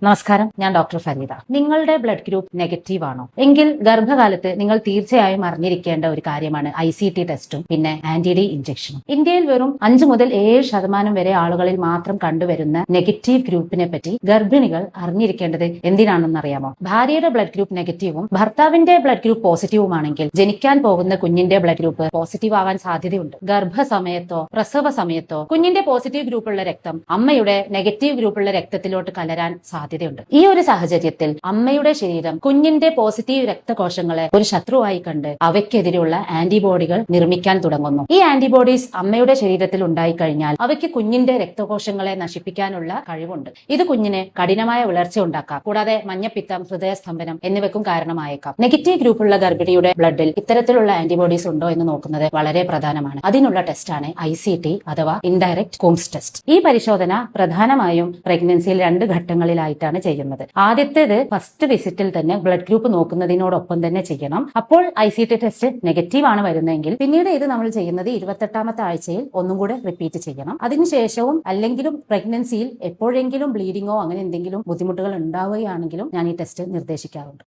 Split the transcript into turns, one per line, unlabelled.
നമസ്കാരം, ഞാൻ ഡോക്ടർ ഫരീദ. നിങ്ങളുടെ ബ്ലഡ് ഗ്രൂപ്പ് നെഗറ്റീവ് ആണോ എങ്കിൽ ഗർഭകാലത്ത് നിങ്ങൾ തീർച്ചയായും അറിഞ്ഞിരിക്കേണ്ട ഒരു കാര്യമാണ് ICT ടെസ്റ്റും പിന്നെ ആന്റി-ഡി ഇഞ്ചക്ഷനും. ഇന്ത്യയിൽ വെറും 5 മുതൽ 7% വരെ ആളുകളിൽ മാത്രം കണ്ടുവരുന്ന നെഗറ്റീവ് ഗ്രൂപ്പിനെ പറ്റി ഗർഭിണികൾ അറിഞ്ഞിരിക്കേണ്ടത് എന്തിനാണെന്ന് അറിയാമോ? ഭാര്യയുടെ ബ്ലഡ് ഗ്രൂപ്പ് നെഗറ്റീവും ഭർത്താവിന്റെ ബ്ലഡ് ഗ്രൂപ്പ് പോസിറ്റീവുമാണെങ്കിൽ ജനിക്കാൻ പോകുന്ന കുഞ്ഞിന്റെ ബ്ലഡ് ഗ്രൂപ്പ് പോസിറ്റീവ് ആവാൻ സാധ്യതയുണ്ട്. ഗർഭസമയത്തോ പ്രസവ സമയത്തോ കുഞ്ഞിന്റെ പോസിറ്റീവ് ഗ്രൂപ്പുള്ള രക്തം അമ്മയുടെ നെഗറ്റീവ് ഗ്രൂപ്പുള്ള രക്തത്തിലോട്ട് കലരാൻ സാധ്യതയുണ്ട്. ഈ ഒരു സാഹചര്യത്തിൽ അമ്മയുടെ ശരീരം കുഞ്ഞിന്റെ പോസിറ്റീവ് രക്തകോശങ്ങളെ ഒരു ശത്രുവായി കണ്ട് അവയ്ക്കെതിരെയുള്ള ആന്റിബോഡികൾ നിർമ്മിക്കാൻ തുടങ്ങുന്നു. ഈ ആന്റിബോഡീസ് അമ്മയുടെ ശരീരത്തിൽ ഉണ്ടായിക്കഴിഞ്ഞാൽ അവയ്ക്ക് കുഞ്ഞിന്റെ രക്തകോശങ്ങളെ നശിപ്പിക്കാനുള്ള കഴിവുണ്ട്. ഇത് കുഞ്ഞിന് കഠിനമായ വളർച്ച ഉണ്ടാക്കാം, കൂടാതെ മഞ്ഞപ്പിത്തം, ഹൃദയസ്തംഭനം എന്നിവയ്ക്കും കാരണമായേക്കാം. നെഗറ്റീവ് ഗ്രൂപ്പുള്ള ഗർഭിണിയുടെ ബ്ലഡിൽ ഇത്തരത്തിലുള്ള ആന്റിബോഡീസ് ഉണ്ടോ എന്ന് നോക്കുന്നത് വളരെ പ്രധാനമാണ്. അതിനുള്ള ടെസ്റ്റാണ് ICT അഥവാ ഇൻഡയറക്റ്റ് കൂംസ് ടെസ്റ്റ്. ഈ പരിശോധന പ്രധാനമായും പ്രഗ്നൻസിയിൽ 2 ഘട്ടങ്ങളിലായിട്ടാണ് ചെയ്യുന്നത്. ആദ്യത്തേത് ഫസ്റ്റ് വിസിറ്റിൽ തന്നെ ബ്ലഡ് ഗ്രൂപ്പ് നോക്കുന്നതിനോടൊപ്പം തന്നെ ചെയ്യണം. അപ്പോൾ ICT ടെസ്റ്റ് നെഗറ്റീവ് ആണ് വരുന്നതെങ്കിൽ പിന്നീട് ഇത് നമ്മൾ ചെയ്യുന്നത് 28ാമത്തെ ആഴ്ചയിൽ ഒന്നും കൂടെ റിപ്പീറ്റ് ചെയ്യണം. അതിനുശേഷവും അല്ലെങ്കിലും പ്രഗ്നൻസിയിൽ എപ്പോഴെങ്കിലും ബ്ലീഡിങ്ങോ അങ്ങനെ എന്തെങ്കിലും ബുദ്ധിമുട്ടുകൾ ഉണ്ടാവുകയാണെങ്കിലും ഞാൻ ഈ ടെസ്റ്റ് നിർദ്ദേശിക്കാറുണ്ട്.